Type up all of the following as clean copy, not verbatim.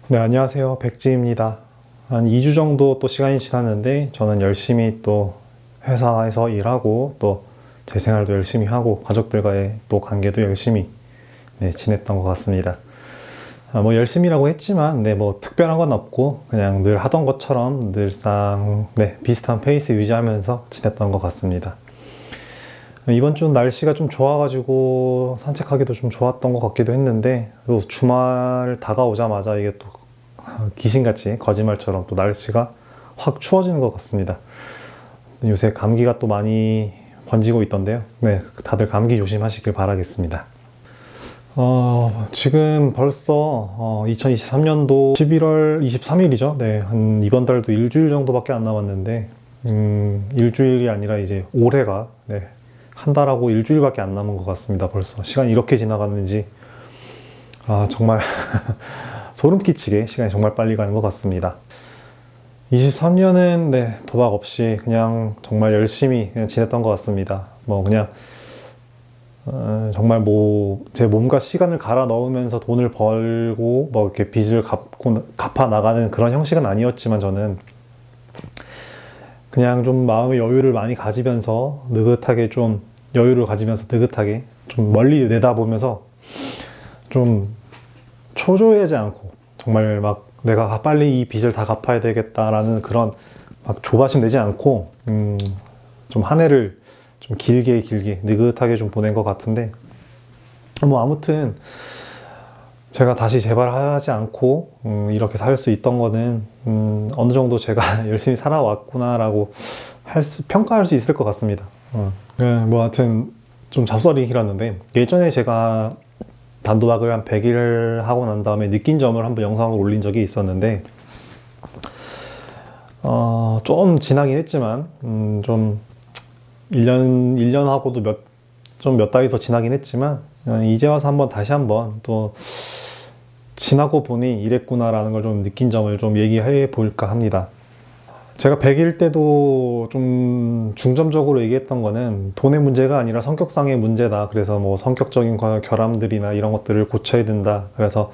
네, 안녕하세요. 백지입니다. 한 2주 정도 또 시간이 지났는데 저는 열심히 또 회사에서 일하고 또 제 생활도 열심히 하고 가족들과의 또 관계도 열심히 지냈던 것 같습니다. 뭐 열심히라고 했지만 뭐 특별한 건 없고 그냥 늘 하던 것처럼 늘상 비슷한 페이스 유지하면서 지냈던 것 같습니다. 이번 주 날씨가 좀 좋아가지고 산책하기도 좀 좋았던 것 같기도 했는데 또 주말 다가오자마자 이게 또 귀신같이 거짓말처럼 또 날씨가 확 추워지는 것 같습니다. 요새 감기가 또 많이 번지고 있던데요. 다들 감기 조심하시길 바라겠습니다. 지금 벌써 2023년도 11월 23일이죠. 한 이번 달도 일주일 정도밖에 안 남았는데 일주일이 아니라 이제 올해가 한 달하고 일주일밖에 안 남은 것 같습니다. 벌써 시간이 이렇게 지나갔는지 정말 소름 끼치게 시간이 정말 빨리 가는 것 같습니다. 23년은 도박 없이 그냥 정말 열심히 그냥 지냈던 것 같습니다. 그냥 정말 제 몸과 시간을 갈아 넣으면서 돈을 벌고 이렇게 빚을 갚아 나가는 그런 형식은 아니었지만 저는 그냥 좀 마음의 여유를 많이 가지면서 느긋하게 좀 멀리 내다보면서 좀 초조해하지 않고 정말 막 내가 빨리 이 빚을 다 갚아야 되겠다라는 그런 막 조바심 내지 않고 좀 한 해를 좀 길게 느긋하게 좀 보낸 것 같은데 아무튼 제가 다시 재발하지 않고 이렇게 살 수 있던 거는 어느 정도 제가 열심히 살아왔구나라고 평가할 수 있을 것 같습니다. 하여튼 좀 잡설이 길었는데 예전에 제가 단도박을 한 100일 하고 난 다음에 느낀 점을 한번 영상으로 올린 적이 있었는데 좀 지나긴 했지만 좀 1년하고도 몇 달이 더 지나긴 했지만 이제 와서 다시 한번 또 지나고 보니 이랬구나라는 걸 좀 느낀 점을 좀 얘기해 볼까 합니다. 제가 100일 때도 좀 중점적으로 얘기했던 거는 돈의 문제가 아니라 성격상의 문제다. 그래서 성격적인 결함들이나 이런 것들을 고쳐야 된다. 그래서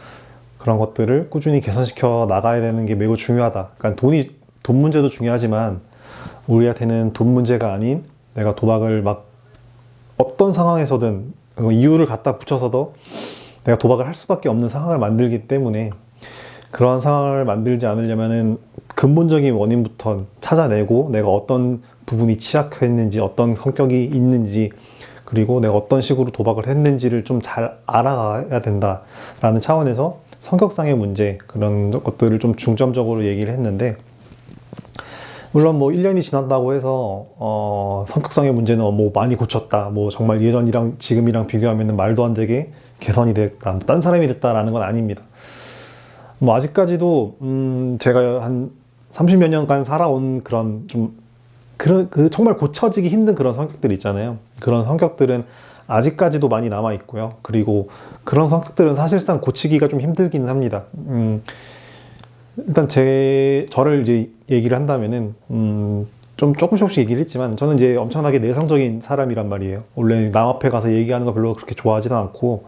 그런 것들을 꾸준히 개선시켜 나가야 되는 게 매우 중요하다. 그러니까 돈 문제도 중요하지만 우리한테는 돈 문제가 아닌 내가 도박을 어떤 상황에서든 이유를 갖다 붙여서도 내가 도박을 할 수밖에 없는 상황을 만들기 때문에 그런 상황을 만들지 않으려면은 근본적인 원인부터 찾아내고 내가 어떤 부분이 취약했는지 어떤 성격이 있는지 그리고 내가 어떤 식으로 도박을 했는지를 좀 잘 알아가야 된다라는 차원에서 성격상의 문제 그런 것들을 좀 중점적으로 얘기를 했는데 물론 1년이 지난다고 해서 성격상의 문제는 많이 고쳤다 정말 예전이랑 지금이랑 비교하면 말도 안 되게 개선이 됐다 딴 사람이 됐다라는 건 아닙니다. 아직까지도 제가 한 30몇 년간 살아온 그런 정말 고쳐지기 힘든 그런 성격들 있잖아요. 그런 성격들은 아직까지도 많이 남아 있고요. 그리고 그런 성격들은 사실상 고치기가 좀 힘들기는 합니다. 일단 저를 이제 얘기를 한다면은 좀 조금씩 얘기를 했지만 저는 이제 엄청나게 내성적인 사람이란 말이에요. 원래 남 앞에 가서 얘기하는 거 별로 그렇게 좋아하지도 않고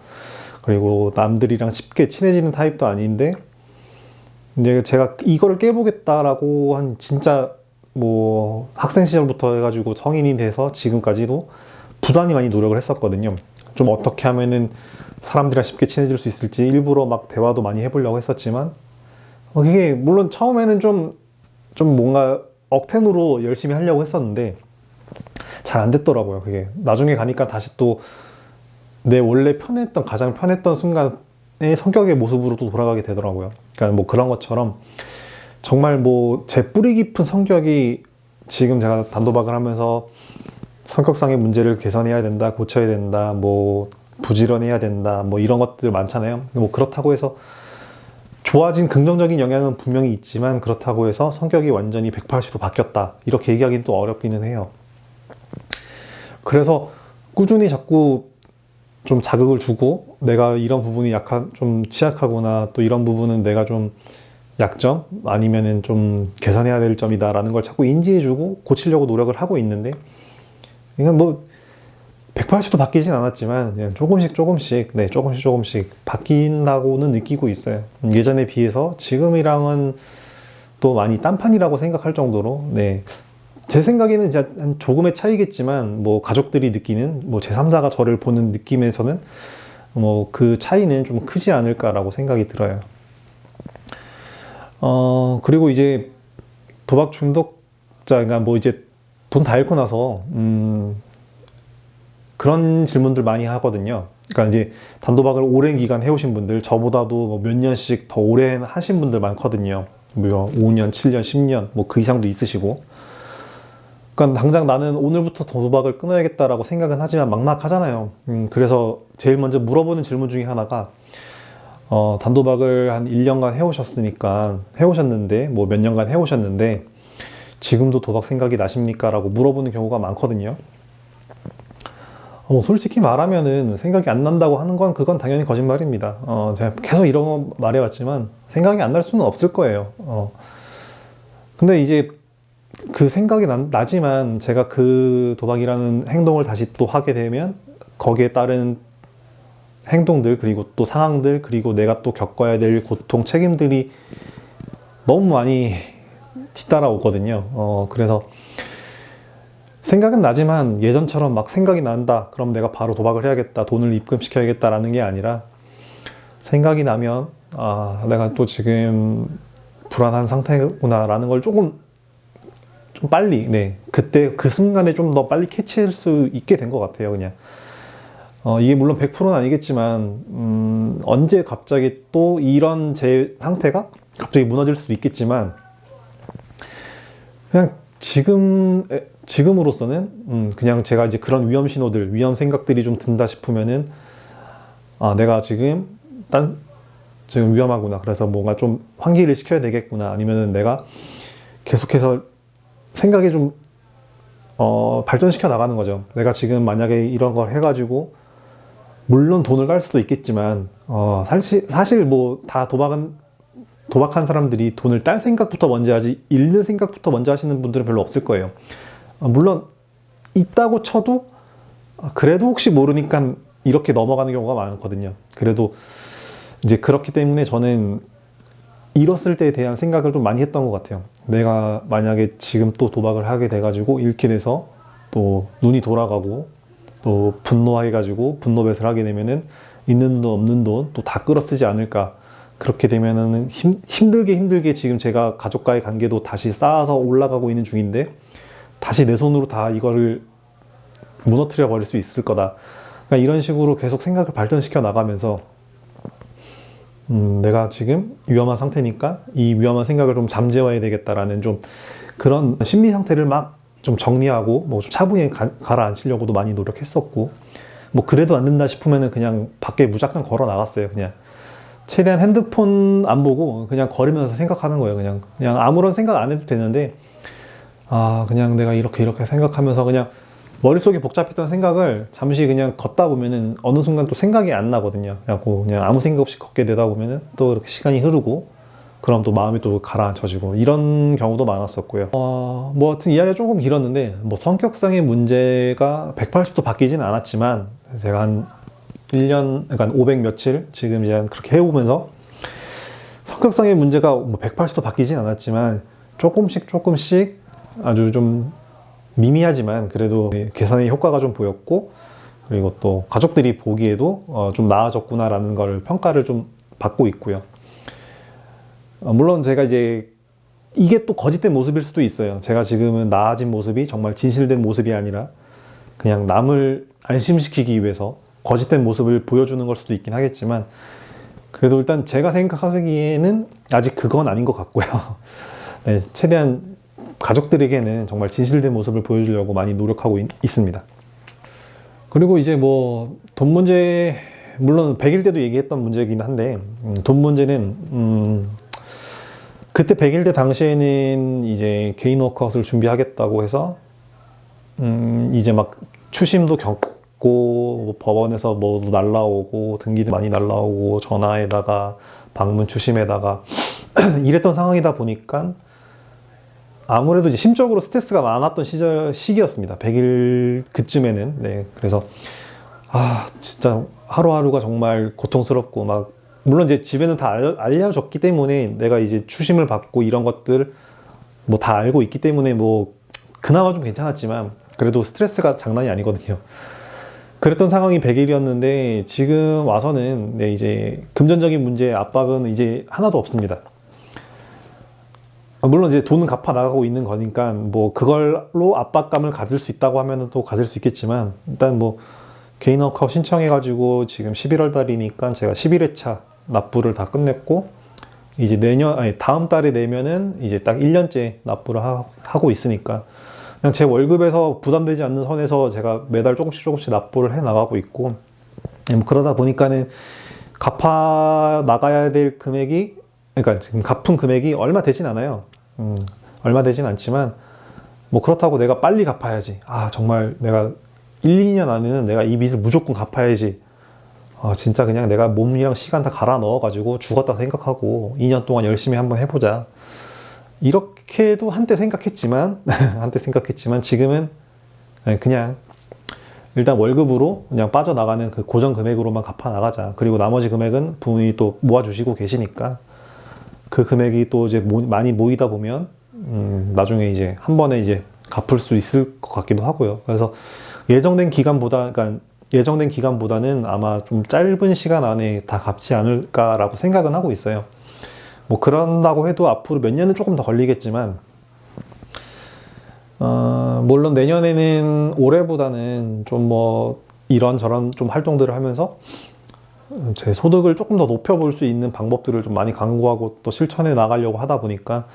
그리고 남들이랑 쉽게 친해지는 타입도 아닌데 이제 제가 이거를 깨보겠다라고 한 진짜 학생 시절부터 해가지고 성인이 돼서 지금까지도 부단히 많이 노력을 했었거든요. 좀 어떻게 하면은 사람들이랑 쉽게 친해질 수 있을지 일부러 대화도 많이 해보려고 했었지만 그게 물론 처음에는 좀 뭔가 억텐으로 열심히 하려고 했었는데 잘 안 됐더라고요. 그게 나중에 가니까 다시 또 내 원래 가장 편했던 순간의 성격의 모습으로 또 돌아가게 되더라고요. 그러니까 그런 것처럼 정말 제 뿌리 깊은 성격이 지금 제가 단도박을 하면서 성격상의 문제를 개선해야 된다, 고쳐야 된다, 부지런해야 된다, 이런 것들 많잖아요. 그렇다고 해서 좋아진 긍정적인 영향은 분명히 있지만 그렇다고 해서 성격이 완전히 180도 바뀌었다 이렇게 얘기하기는 또 어렵기는 해요. 그래서 꾸준히 자꾸 좀 자극을 주고 내가 이런 부분이 좀 취약하구나 또 이런 부분은 내가 좀 약점 아니면은 좀 개선해야 될 점이다 라는 걸 자꾸 인지해주고 고치려고 노력을 하고 있는데 이건 180도 바뀌진 않았지만 그냥 조금씩 네, 조금씩 바뀐다고는 느끼고 있어요. 예전에 비해서 지금이랑은 또 많이 딴판이라고 생각할 정도로, 네. 제 생각에는 진짜 한 조금의 차이겠지만, 뭐 가족들이 느끼는, 뭐 제3자가 저를 보는 느낌에서는 뭐 그 차이는 좀 크지 않을까라고 생각이 들어요. 그리고 이제 도박 중독자가 뭐 이제 돈 다 잃고 나서, 그런 질문들 많이 하거든요. 그러니까 이제 단도박을 오랜 기간 해오신 분들, 저보다도 뭐 몇 년씩 더 오래 하신 분들 많거든요. 뭐 5년, 7년, 10년, 뭐 그 이상도 있으시고. 그러니까 당장 나는 오늘부터 도박을 끊어야겠다라고 생각은 하지만 막막하잖아요. 그래서 제일 먼저 물어보는 질문 중에 하나가, 단도박을 한 1년간 해오셨는데, 뭐 몇 년간 해오셨는데, 지금도 도박 생각이 나십니까? 라고 물어보는 경우가 많거든요. 솔직히 말하면은 생각이 안 난다고 하는 건 그건 당연히 거짓말입니다. 제가 계속 이런 거 말해왔지만 생각이 안 날 수는 없을 거예요. 근데 이제 그 생각이 나지만 제가 그 도박이라는 행동을 다시 또 하게 되면 거기에 따른 행동들, 그리고 또 상황들, 그리고 내가 또 겪어야 될 고통, 책임들이 너무 많이 뒤따라오거든요. 그래서 생각은 나지만 예전처럼 막 생각이 난다, 그럼 내가 바로 도박을 해야겠다, 돈을 입금시켜야겠다라는 게 아니라, 생각이 나면 내가 또 지금 불안한 상태구나라는 걸 좀 빨리, 네, 그때 그 순간에 좀 더 빨리 캐치할 수 있게 된 것 같아요. 그냥 이게 물론 100%는 아니겠지만, 언제 갑자기 또 이런 제 상태가 갑자기 무너질 수도 있겠지만, 그냥 지금으로서는 그냥 제가 이제 그런 위험 신호들, 위험 생각들이 좀 든다 싶으면은, 내가 지금 위험하구나, 그래서 뭔가 좀 환기를 시켜야 되겠구나, 아니면은 내가 계속해서 생각이 좀 발전시켜 나가는 거죠. 내가 지금 만약에 이런 걸 해가지고 물론 돈을 깔 수도 있겠지만, 사실 뭐 다 도박한 사람들이 돈을 딸 생각부터 먼저 하지 잃는 생각부터 먼저 하시는 분들은 별로 없을 거예요. 물론 있다고 쳐도 그래도 혹시 모르니까 이렇게 넘어가는 경우가 많거든요. 그래도 이제 그렇기 때문에 저는 잃었을 때에 대한 생각을 좀 많이 했던 것 같아요. 내가 만약에 지금 또 도박을 하게 돼가지고 잃게 돼서 또 눈이 돌아가고 또 분노해가지고 분노뱃을 하게 되면은 있는 돈 없는 돈 또 다 끌어쓰지 않을까. 그렇게 되면은 힘들게 지금 제가 가족과의 관계도 다시 쌓아서 올라가고 있는 중인데, 다시 내 손으로 다 이거를 무너뜨려 버릴 수 있을 거다. 그러니까 이런 식으로 계속 생각을 발전시켜 나가면서, 내가 지금 위험한 상태니까 이 위험한 생각을 좀 잠재워야 되겠다라는 좀 그런 심리 상태를 막 좀 정리하고 뭐 좀 차분히 가라앉히려고도 많이 노력했었고, 뭐 그래도 안 된다 싶으면은 그냥 밖에 무작정 걸어 나갔어요. 그냥 최대한 핸드폰 안 보고 그냥 걸으면서 생각하는 거예요. 그냥 아무런 생각 안 해도 되는데, 그냥 내가 이렇게 생각하면서 그냥 머릿속에 복잡했던 생각을 잠시 그냥 걷다 보면은 어느 순간 또 생각이 안 나거든요. 그냥 아무 생각 없이 걷게 되다 보면은 또 이렇게 시간이 흐르고, 그럼 또 마음이 또 가라앉혀지고, 이런 경우도 많았었고요. 뭐 하여튼 이야기가 조금 길었는데, 뭐 성격상의 문제가 180도 바뀌진 않았지만, 제가 한 1년, 그러니까 500 며칠 지금 이제 그렇게 해오면서 성격상의 문제가 뭐 180도 바뀌진 않았지만 조금씩 아주 좀 미미하지만 그래도 개선의 효과가 좀 보였고, 그리고 또 가족들이 보기에도 좀 나아졌구나라는 걸 평가를 좀 받고 있고요. 물론 제가 이제 이게 또 거짓된 모습일 수도 있어요. 제가 지금은 나아진 모습이 정말 진실된 모습이 아니라 그냥 남을 안심시키기 위해서 거짓된 모습을 보여주는 걸 수도 있긴 하겠지만, 그래도 일단 제가 생각하기에는 아직 그건 아닌 것 같고요. 네, 최대한 가족들에게는 정말 진실된 모습을 보여주려고 많이 노력하고 있습니다. 그리고 이제 뭐 돈 문제, 물론 100일 때도 얘기했던 문제이긴 한데, 돈 문제는 그때 100일 때 당시에는 이제 개인 워크아웃을 준비하겠다고 해서 이제 막 추심도 겪고, 법원에서 뭐 날라오고, 등기도 많이 날라오고, 전화에다가 방문 추심에다가 이랬던 상황이다 보니까 아무래도 이제 심적으로 스트레스가 많았던 시기였습니다. 100일 그쯤에는. 네. 그래서, 진짜 하루하루가 정말 고통스럽고, 막, 물론 이제 집에는 다 알려졌기 때문에 내가 이제 추심을 받고 이런 것들 뭐 다 알고 있기 때문에 뭐, 그나마 좀 괜찮았지만, 그래도 스트레스가 장난이 아니거든요. 그랬던 상황이 100일이었는데, 지금 와서는, 네, 이제 금전적인 문제의 압박은 이제 하나도 없습니다. 물론 이제 돈은 갚아 나가고 있는 거니까 뭐 그걸로 압박감을 가질 수 있다고 하면은 또 가질 수 있겠지만 일단 뭐 개인 워크아웃 신청해가지고 지금 11월 달이니까 제가 11회차 납부를 다 끝냈고 이제 다음 달에 내면은 이제 딱 1년째 납부를 하고 있으니까 그냥 제 월급에서 부담되지 않는 선에서 제가 매달 조금씩 납부를 해 나가고 있고 뭐 그러다 보니까는 갚아 나가야 될 금액이 그러니까 지금 갚은 금액이 얼마 되진 않아요. 얼마 되진 않지만 뭐 그렇다고 내가 빨리 갚아야지. 정말 내가 1, 2년 안에는 내가 이 빚을 무조건 갚아야지. 진짜 그냥 내가 몸이랑 시간 다 갈아 넣어가지고 죽었다 생각하고 2년 동안 열심히 한번 해보자. 이렇게도 한때 생각했지만 지금은 그냥 일단 월급으로 그냥 빠져나가는 그 고정 금액으로만 갚아 나가자. 그리고 나머지 금액은 부모님이 또 모아주시고 계시니까 그 금액이 또 이제 많이 모이다 보면 나중에 이제 한 번에 이제 갚을 수 있을 것 같기도 하고요. 그래서 예정된 기간보다는 아마 좀 짧은 시간 안에 다 갚지 않을까라고 생각은 하고 있어요. 뭐 그런다고 해도 앞으로 몇 년은 조금 더 걸리겠지만 물론 내년에는 올해보다는 좀 뭐 이런저런 좀 활동들을 하면서 제 소득을 조금 더 높여볼 수 있는 방법들을 좀 많이 강구하고 또 실천해 나가려고 하다 보니까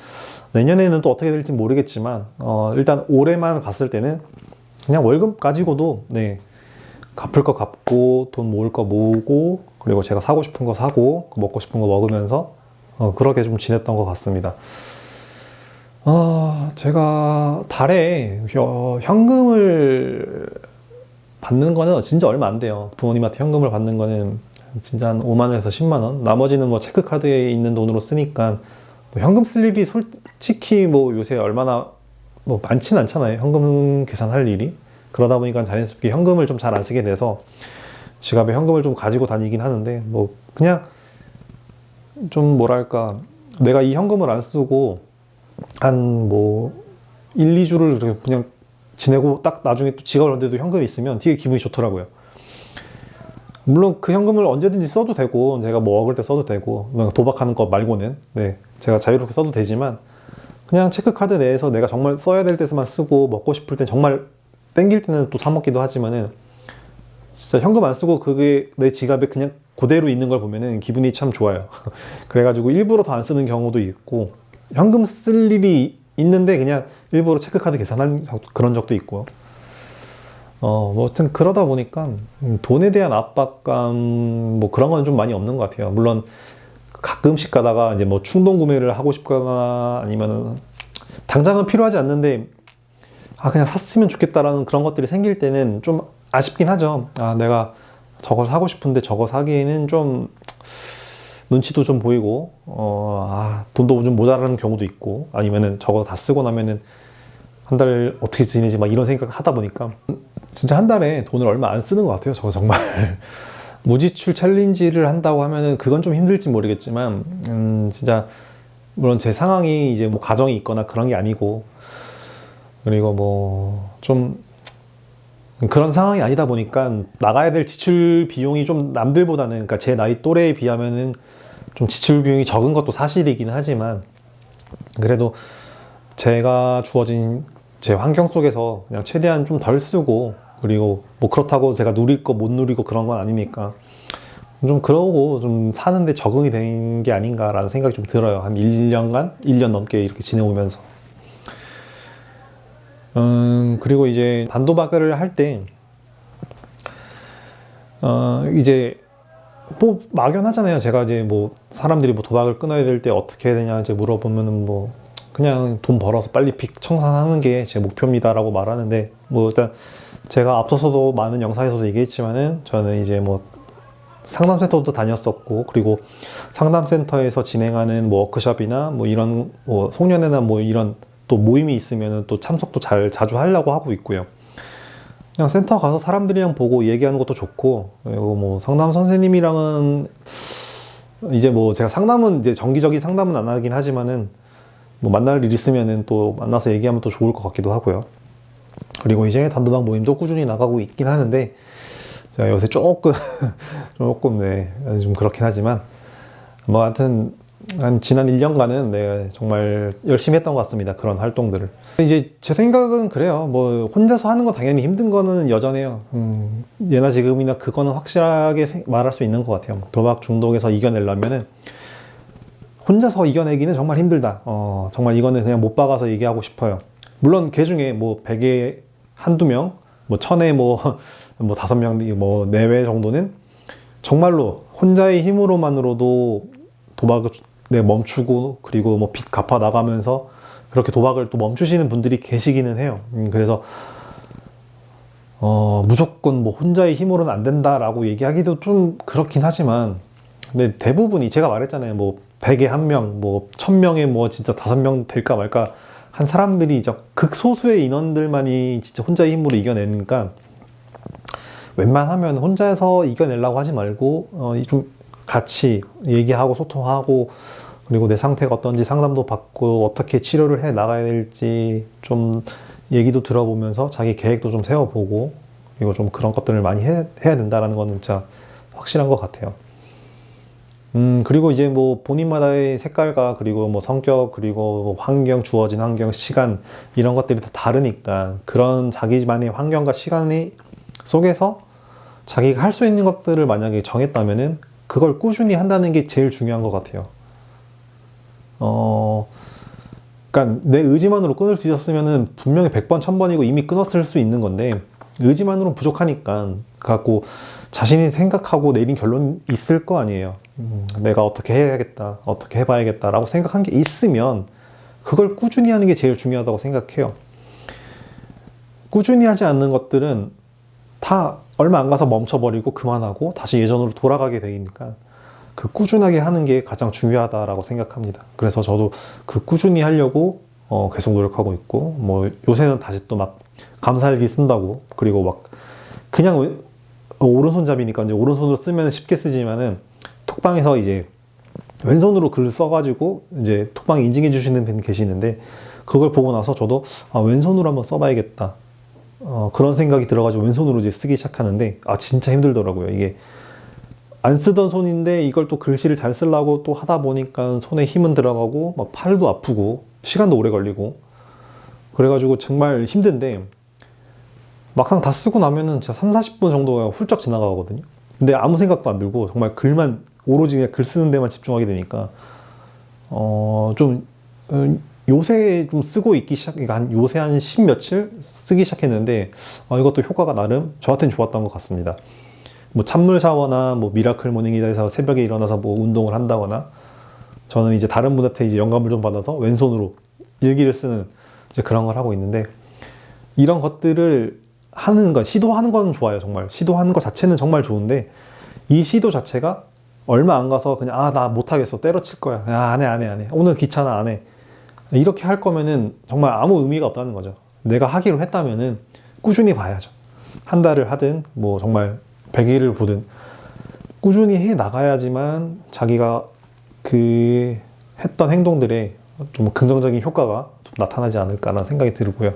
내년에는 또 어떻게 될지 모르겠지만 일단 올해만 갔을 때는 그냥 월급 가지고도 네, 갚을 거 갚고 돈 모을 거 모으고 그리고 제가 사고 싶은 거 사고 먹고 싶은 거 먹으면서 그렇게 좀 지냈던 것 같습니다. 제가 달에 현금을 받는 거는 진짜 얼마 안 돼요. 부모님한테 현금을 받는 거는 진짜 한 5만 원에서 10만 원. 나머지는 뭐 체크카드에 있는 돈으로 쓰니까 뭐 현금 쓸 일이 솔직히 뭐 요새 얼마나 뭐 많진 않잖아요. 현금 계산할 일이. 그러다 보니까 자연스럽게 현금을 좀 잘 안 쓰게 돼서 지갑에 현금을 좀 가지고 다니긴 하는데 뭐 그냥 좀 뭐랄까 내가 이 현금을 안 쓰고 한 뭐 1, 2주를 그냥 지내고 딱 나중에 또 지갑을 열는데도 현금이 있으면 되게 기분이 좋더라고요. 물론 그 현금을 언제든지 써도 되고 제가 뭐 먹을 때 써도 되고 도박하는 거 말고는 네, 제가 자유롭게 써도 되지만 그냥 체크카드 내에서 내가 정말 써야 될 때만 쓰고 먹고 싶을 때 정말 땡길 때는 또 사 먹기도 하지만은 진짜 현금 안 쓰고 그게 내 지갑에 그냥 그대로 있는 걸 보면은 기분이 참 좋아요. 그래가지고 일부러 더 안 쓰는 경우도 있고 현금 쓸 일이 있는데 그냥 일부러 체크카드 계산한 그런 적도 있고요. 뭐 하여튼 그러다 보니까 돈에 대한 압박감 뭐 그런 건 좀 많이 없는 것 같아요. 물론 가끔씩 가다가 이제 뭐 충동 구매를 하고 싶거나 아니면은 당장은 필요하지 않는데 그냥 샀으면 좋겠다라는 그런 것들이 생길 때는 좀 아쉽긴 하죠. 내가 저걸 사고 싶은데 저거 사기에는 좀 눈치도 좀 보이고 돈도 좀 모자라는 경우도 있고 아니면은 저거 다 쓰고 나면은 한 달 어떻게 지내지 막 이런 생각 하다 보니까 진짜 한 달에 돈을 얼마 안 쓰는 것 같아요. 저 정말 무지출 챌린지를 한다고 하면은 그건 좀 힘들지 모르겠지만 진짜 물론 제 상황이 이제 뭐 가정이 있거나 그런 게 아니고 그리고 뭐 좀 그런 상황이 아니다 보니까 나가야 될 지출 비용이 좀 남들보다는 그러니까 제 나이 또래에 비하면은 좀 지출 비용이 적은 것도 사실이긴 하지만 그래도 제가 주어진 제 환경 속에서 그냥 최대한 좀 덜 쓰고 그리고 뭐 그렇다고 제가 누릴 거 못 누리고 그런 건 아니니까 좀 그러고 좀 사는데 적응이 된 게 아닌가라는 생각이 좀 들어요. 한 1년 넘게 이렇게 지내오면서. 그리고 이제 단도박을 할 때, 이제, 뭐, 막연하잖아요. 제가 이제 뭐, 사람들이 뭐 도박을 끊어야 될 때 어떻게 해야 되냐 이제 물어보면은 뭐, 그냥 돈 벌어서 빨리 빚 청산하는 게 제 목표입니다라고 말하는데, 뭐, 일단 제가 앞서서도 많은 영상에서도 얘기했지만은 저는 이제 뭐, 상담센터도 다녔었고, 그리고 상담센터에서 진행하는 뭐 워크숍이나 뭐 이런, 뭐, 송년회나 뭐 이런 또 모임이 있으면 또 참석도 자주 하려고 하고 있고요. 그냥 센터 가서 사람들이랑 보고 얘기하는 것도 좋고, 그리고 뭐 상담 선생님이랑은 이제 뭐 제가 상담은 이제 정기적인 상담은 안 하긴 하지만은 뭐 만날 일 있으면은 또 만나서 얘기하면 또 좋을 것 같기도 하고요. 그리고 이제 단도당 모임도 꾸준히 나가고 있긴 하는데 제가 요새 조금 네, 좀 그렇긴 하지만 뭐 하여튼 한 지난 1년간은 네, 정말 열심히 했던 것 같습니다. 그런 활동들을. 이제 제 생각은 그래요. 뭐 혼자서 하는 건 당연히 힘든 거는 여전해요. 예나 지금이나 그거는 확실하게 말할 수 있는 것 같아요. 도박 중독에서 이겨내려면은 혼자서 이겨내기는 정말 힘들다. 정말 이거는 그냥 못 박아서 얘기하고 싶어요. 물론 그 중에 뭐 100에 한두 명, 뭐 1000에 뭐 5명, 뭐 4회 정도는 정말로 혼자의 힘으로만으로도 도박을 멈추고 그리고 뭐 빚 갚아 나가면서 그렇게 도박을 또 멈추시는 분들이 계시기는 해요. 그래서 무조건 뭐 혼자의 힘으로는 안 된다라고 얘기하기도 좀 그렇긴 하지만 근데 대부분이 제가 말했잖아요. 뭐 100에 1명, 뭐 1000명에 뭐 진짜 5명 될까 말까 한 사람들이 이제 극소수의 인원들만이 진짜 혼자의 힘으로 이겨내니까 웬만하면 혼자서 이겨내려고 하지 말고 좀 같이 얘기하고 소통하고 그리고 내 상태가 어떤지 상담도 받고 어떻게 치료를 해 나가야 될지 좀 얘기도 들어보면서 자기 계획도 좀 세워보고 그리고 좀 그런 것들을 많이 해야 된다는 거는 진짜 확실한 것 같아요. 그리고 이제 뭐 본인마다의 색깔과 그리고 뭐 성격 그리고 뭐 환경, 주어진 환경, 시간 이런 것들이 다 다르니까 그런 자기만의 환경과 시간이 속에서 자기가 할 수 있는 것들을 만약에 정했다면은 그걸 꾸준히 한다는 게 제일 중요한 것 같아요. 그러니까 내 의지만으로 끊을 수 있었으면은 분명히 100번, 1000번이고 이미 끊었을 수 있는 건데 의지만으로는 부족하니까 갖고 자신이 생각하고 내린 결론이 있을 거 아니에요. 내가 어떻게 해야겠다, 어떻게 해봐야겠다 라고 생각한 게 있으면 그걸 꾸준히 하는 게 제일 중요하다고 생각해요. 꾸준히 하지 않는 것들은 다 얼마 안 가서 멈춰버리고 그만하고 다시 예전으로 돌아가게 되니까 그 꾸준하게 하는 게 가장 중요하다라고 생각합니다. 그래서 저도 그 꾸준히 하려고 계속 노력하고 있고 뭐 요새는 다시 또 막 감사일기 쓴다고 그리고 막 그냥 오른손잡이니까 이제 오른손으로 쓰면 쉽게 쓰지만은 톡방에서 이제 왼손으로 글을 써가지고 이제 톡방 인증해 주시는 분 계시는데 그걸 보고 나서 저도 왼손으로 한번 써봐야겠다. 그런 생각이 들어가지고 왼손으로 이제 쓰기 시작하는데 진짜 힘들더라고요. 이게 안 쓰던 손인데 이걸 또 글씨를 잘 쓰려고 또 하다 보니까 손에 힘은 들어가고 막 팔도 아프고 시간도 오래 걸리고 그래가지고 정말 힘든데 막상 다 쓰고 나면은 진짜 30-40분 정도가 훌쩍 지나가거든요. 근데 아무 생각도 안 들고 정말 글만 오로지 그냥 글 쓰는 데만 집중하게 되니까 좀 요새 좀 쓰고 있기 요새 한 10 며칠 쓰기 시작했는데 이것도 효과가 나름 저한테는 좋았던 것 같습니다. 뭐 찬물 샤워나 뭐 미라클 모닝이다 해서 새벽에 일어나서 뭐 운동을 한다거나 저는 이제 다른 분한테 이제 영감을 좀 받아서 왼손으로 일기를 쓰는 이제 그런 걸 하고 있는데 이런 것들을 하는 건 시도하는 건 좋아요. 정말 시도하는 것 자체는 정말 좋은데 이 시도 자체가 얼마 안 가서 그냥 나 못하겠어 때려칠 거야 안 해 오늘 귀찮아 안 해 이렇게 할 거면은 정말 아무 의미가 없다는 거죠. 내가 하기로 했다면은 꾸준히 봐야죠. 한 달을 하든 뭐 정말 100일을 보든 꾸준히 해 나가야지만 자기가 그 했던 행동들에 좀 긍정적인 효과가 좀 나타나지 않을까라는 생각이 들고요.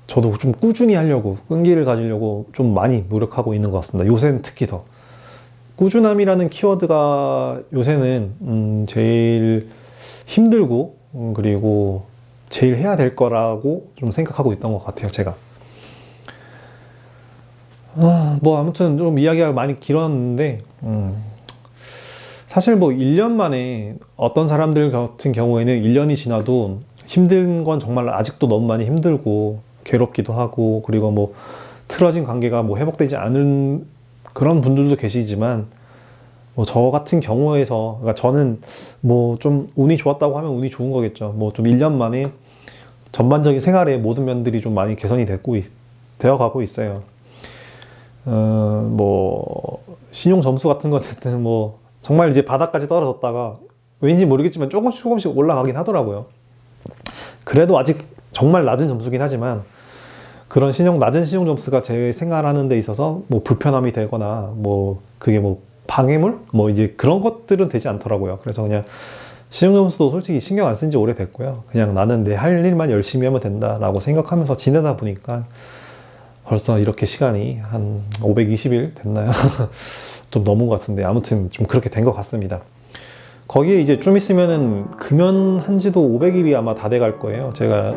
저도 좀 꾸준히 하려고 끈기를 가지려고 좀 많이 노력하고 있는 것 같습니다. 요새는 특히 더 꾸준함이라는 키워드가 요새는 제일 힘들고 그리고 제일 해야 될 거라고 좀 생각하고 있던 것 같아요. 제가 뭐 아무튼 좀 이야기가 많이 길었는데 사실 뭐 1년 만에 어떤 사람들 같은 경우에는 1년이 지나도 힘든 건 정말 아직도 너무 많이 힘들고 괴롭기도 하고 그리고 뭐 틀어진 관계가 뭐 회복되지 않은 그런 분들도 계시지만 뭐 저 같은 경우에서 그러니까 저는 뭐 좀 운이 좋았다고 하면 운이 좋은 거겠죠. 뭐 좀 1년 만에 전반적인 생활의 모든 면들이 좀 많이 개선이 되어가고 있어요. 뭐 신용 점수 같은 것들은 뭐 정말 이제 바닥까지 떨어졌다가 왠지 모르겠지만 조금씩 올라가긴 하더라고요. 그래도 아직 정말 낮은 점수긴 하지만 그런 낮은 신용 점수가 제 생활하는 데 있어서 뭐 불편함이 되거나 뭐 그게 뭐 방해물? 뭐 이제 그런 것들은 되지 않더라고요. 그래서 그냥 신용 점수도 솔직히 신경 안 쓴 지 오래됐고요. 그냥 나는 내 할 일만 열심히 하면 된다라고 생각하면서 지내다 보니까 벌써 이렇게 시간이 한 520일 됐나요? 좀 넘은 것 같은데 아무튼 좀 그렇게 된 것 같습니다. 거기에 이제 좀 있으면은 금연한 지도 500일이 아마 다 돼갈 거예요. 제가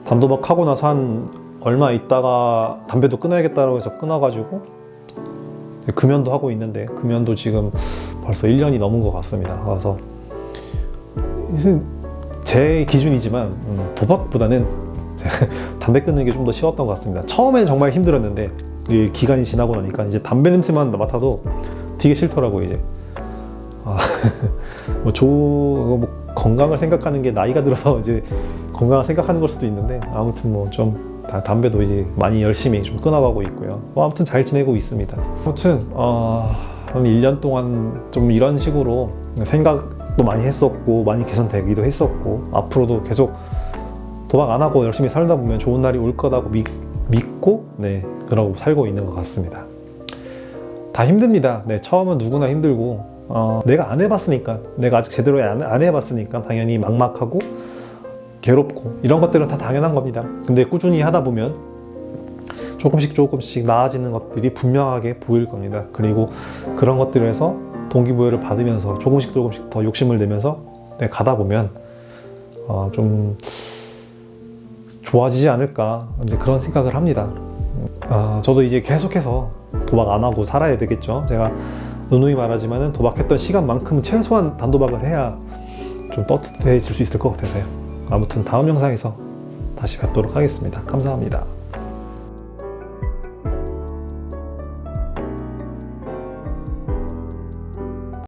단도박 하고 나서 한 얼마 있다가 담배도 끊어야겠다고 해서 끊어가지고 금연도 하고 있는데 금연도 지금 벌써 1년이 넘은 것 같습니다. 그래서 제 기준이지만 도박보다는 담배 끊는 게 좀 더 쉬웠던 것 같습니다. 처음엔 정말 힘들었는데 이 기간이 지나고 나니까 이제 담배 냄새만 맡아도 되게 싫더라고요. 이제 뭐 건강을 생각하는 게 나이가 들어서 이제 건강을 생각하는 걸 수도 있는데 아무튼 뭐 좀 담배도 이제 많이 열심히 좀 끊어가고 있고요. 뭐 아무튼 잘 지내고 있습니다. 아무튼 한 1년 동안 좀 이런 식으로 생각도 많이 했었고 많이 개선되기도 했었고 앞으로도 계속 도박 안 하고 열심히 살다 보면 좋은 날이 올 거라고 믿고 그러고 살고 있는 것 같습니다. 다 힘듭니다. 처음은 누구나 힘들고 내가 안 해봤으니까 내가 아직 제대로 안 해봤으니까 당연히 막막하고 괴롭고 이런 것들은 다 당연한 겁니다. 근데 꾸준히 하다 보면 조금씩 나아지는 것들이 분명하게 보일 겁니다. 그리고 그런 것들에서 동기부여를 받으면서 조금씩 더 욕심을 내면서 가다 보면 좀 좋아지지 않을까 이제 그런 생각을 합니다. 저도 이제 계속해서 도박 안 하고 살아야 되겠죠. 제가 누누이 말하지만은 도박했던 시간만큼 최소한 단도박을 해야 좀 떳떳해질 수 있을 것 같아서요. 아무튼 다음 영상에서 다시 뵙도록 하겠습니다. 감사합니다.